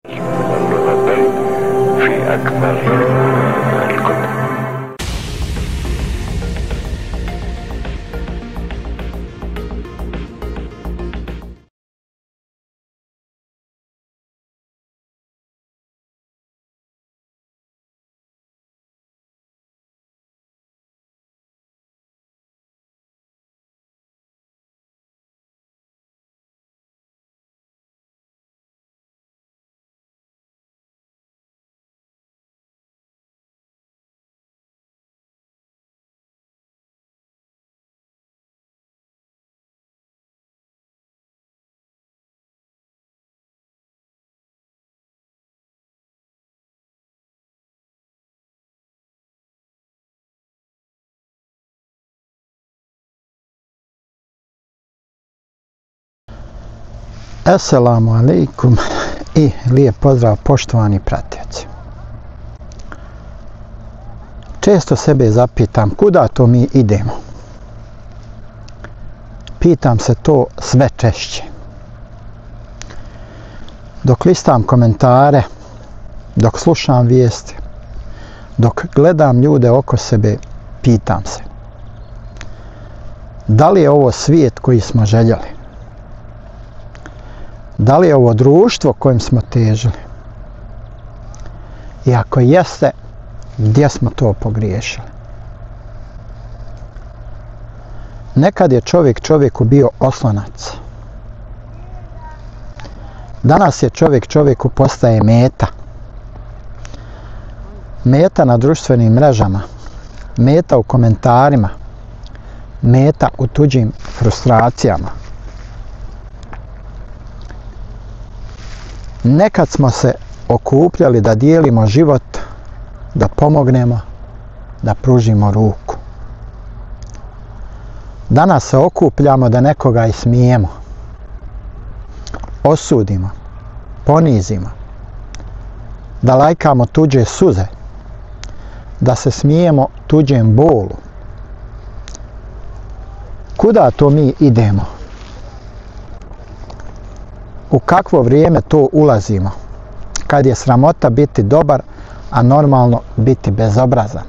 اللغتين في أكمل الكتب. Assalamu alaikum i lijep pozdrav poštovani pratioci. Često sebe zapitam kuda to mi idemo. Pitam se to sve češće. Dok listam komentare, dok slušam vijesti, dok gledam ljude oko sebe, pitam se. Da li je ovo svijet koji smo željeli? Da li je ovo društvo kojem smo težili? I ako jeste, gdje smo to pogriješili? Nekad je čovjek čovjeku bio oslonac. Danas je čovjek čovjeku postaje meta. Meta na društvenim mrežama, meta u komentarima, meta u tuđim frustracijama. Nekad smo se okupljali da dijelimo život, da pomognemo, da pružimo ruku. Danas se okupljamo da nekoga ismijemo, osudimo, ponizimo, da lajkamo tuđe suze, da se smijemo tuđem bolu. Kuda to mi idemo? U kakvo vrijeme to ulazimo, kad je sramota biti dobar, a normalno biti bezobrazan?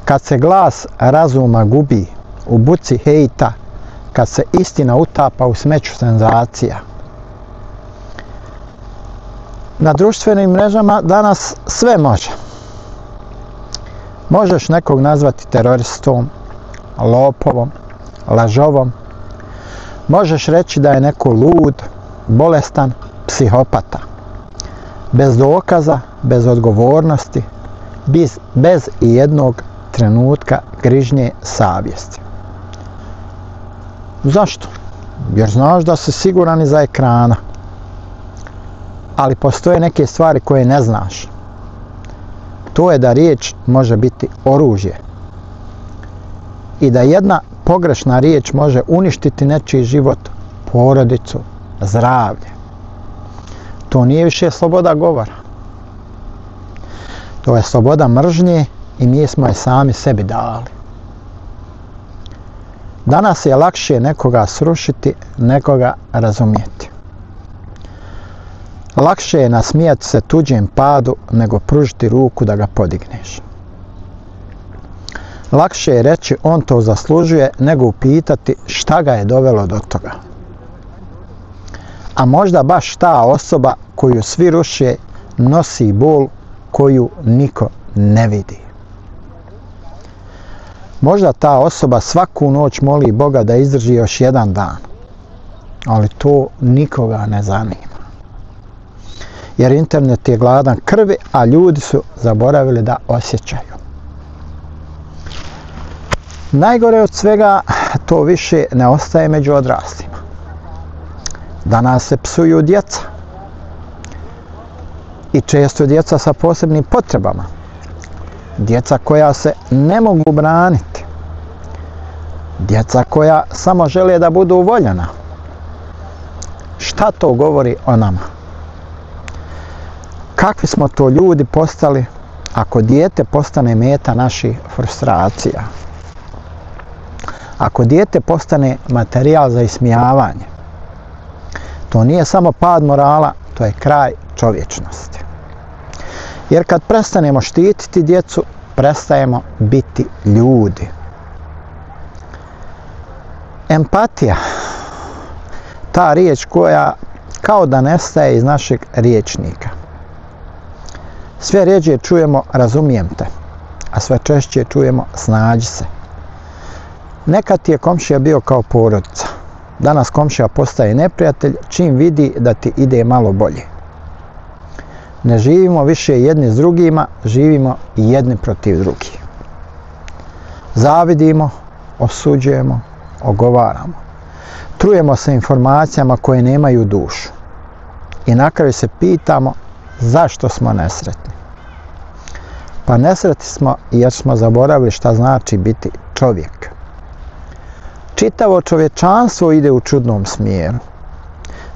Kad se glas razuma gubi u buci hejta, kad se istina utapa u smeću senzacija. Na društvenim mrežama danas sve može. Možeš nekog nazvati teroristom, lopovom, lažovom. Možeš reći da je neko lud, bolestan, psihopata. Bez dokaza, bez odgovornosti, bez i jednog trenutka grižnje savjesti. Zašto? Jer znaš da si siguran iza ekrana. Ali postoje neke stvari koje ne znaš. To je da riječ može biti oružje. I da jedna pogrešna riječ može uništiti nečiji život, porodicu, zdravlje. To nije više sloboda govora. To je sloboda mržnje i mi smo je sami sebi dali. Danas je lakše nekoga srušiti, nekoga razumjeti. Lakše je nasmijati se tuđem padu nego pružiti ruku da ga podigneš. Lakše je reći on to zaslužuje nego upitati šta ga je dovelo do toga. A možda baš ta osoba koju svi ruše nosi bol koju niko ne vidi. Možda ta osoba svaku noć moli Boga da izdrži još jedan dan. Ali to nikoga ne zanima. Jer internet je gladan krvi, a ljudi su zaboravili da osjećaju. Najgore od svega, to više ne ostaje među odraslima. Danas se psuju djeca. I često djeca sa posebnim potrebama. Djeca koja se ne mogu braniti. Djeca koja samo žele da budu voljena. Šta to govori o nama? Kakvi smo to ljudi postali ako dijete postane meta naših frustracija? Ako dijete postane materijal za ismijavanje, to nije samo pad morala, to je kraj čovječnosti. Jer kad prestanemo štititi djecu, prestajemo biti ljudi. Empatija, ta riječ koja kao da nestaje iz našeg rječnika. Sve rjeđe čujemo razumijem te, a sve češće čujemo snađi se. Nekad ti je komšija bio kao porodica. Danas komšija postaje neprijatelj čim vidi da ti ide malo bolje. Ne živimo više jedni s drugima, živimo jedni protiv drugih. Zavidimo, osuđujemo, ogovaramo. Trujemo se informacijama koje nemaju dušu. I na kraju se pitamo zašto smo nesretni. Pa nesretni smo jer smo zaboravili šta znači biti čovjek. Čitavo čovječanstvo ide u čudnom smjeru.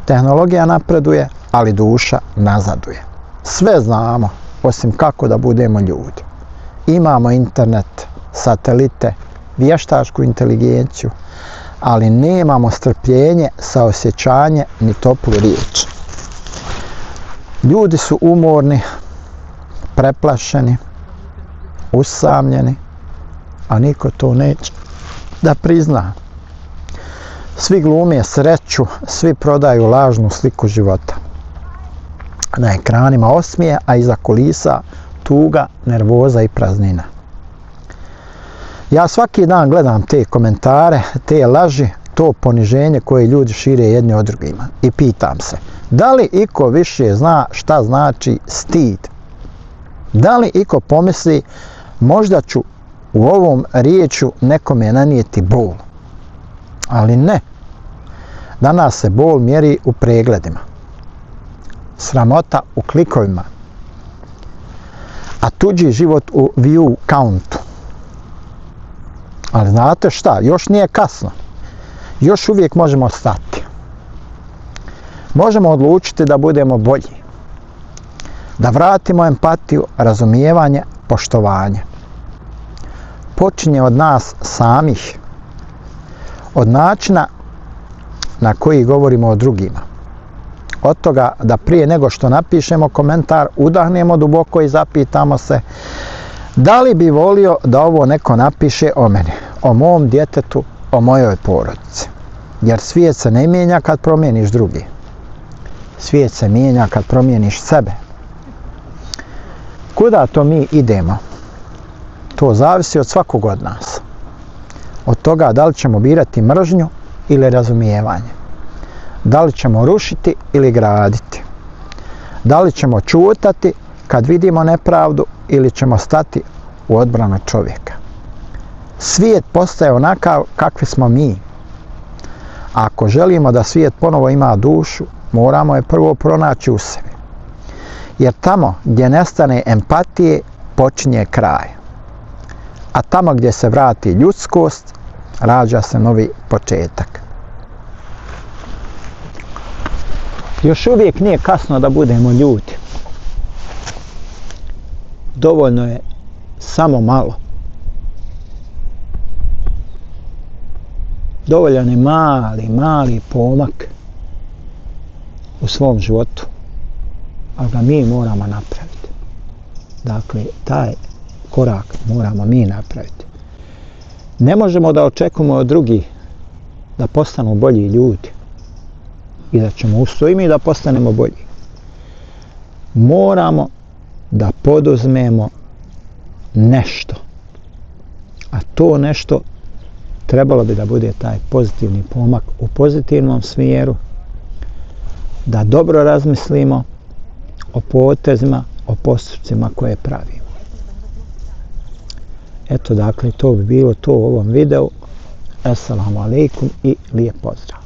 Tehnologija napreduje, ali duša nazaduje. Sve znamo, osim kako da budemo ljudi. Imamo internet, satelite, vještačku inteligenciju, ali nemamo strpljenje, saosjećanje ni toplu riječ. Ljudi su umorni, preplašeni, usamljeni, a niko to neće da prizna. Svi glume sreću, svi prodaju lažnu sliku života. Na ekranima osmije, a iza kulisa tuga, nervoza i praznina. Ja svaki dan gledam te komentare, te laži, to poniženje koje ljudi šire jedni od drugima. I pitam se, da li iko više zna šta znači stid? Da li iko pomisli, možda ću u ovom riječu nekome nanijeti bol? Ali ne. Danas se bol mjeri u pregledima. Sramota u klikovima. A tuđi život u view countu. Ali znate šta? Još nije kasno. Još uvijek možemo stati. Možemo odlučiti da budemo bolji. Da vratimo empatiju, razumijevanje, poštovanje. Počinje od nas samih. Od načina na koji govorimo o drugima. Od toga da prije nego što napišemo komentar, udahnemo duboko i zapitamo se da li bi volio da ovo neko napiše o meni, o mom djetetu, o mojoj porodici. Jer svijet se ne mijenja kad promijeniš drugi. Svijet se mijenja kad promijeniš sebe. Kuda to mi idemo? To zavisi od svakog od nas. Od toga da li ćemo birati mržnju ili razumijevanje. Da li ćemo rušiti ili graditi. Da li ćemo čutati kad vidimo nepravdu ili ćemo stati u odbranu čovjeka. Svijet postaje onakav kakvi smo mi. A ako želimo da svijet ponovo ima dušu, moramo je prvo pronaći u sebi. Jer tamo gdje nestane empatije, počinje kraj. A tamo gdje se vrati ljudskost, rađa se novi početak. Još uvijek nije kasno da budemo ljudi. Dovoljno je samo malo. Dovoljan je mali pomak u svom životu. Ali ga mi moramo napraviti. Dakle, taj korak moramo mi napraviti. Ne možemo da očekujemo od drugih da postanu bolji ljudi. I da ćemo usto i mi da postanemo bolji. Moramo da poduzmemo nešto. A to nešto trebalo bi da bude taj pozitivni pomak u pozitivnom smjeru. Da dobro razmislimo o potezima, o postupcima koje pravimo. Eto, dakle, to bi bilo to u ovom videu. Assalamu alaikum i lijep pozdrav.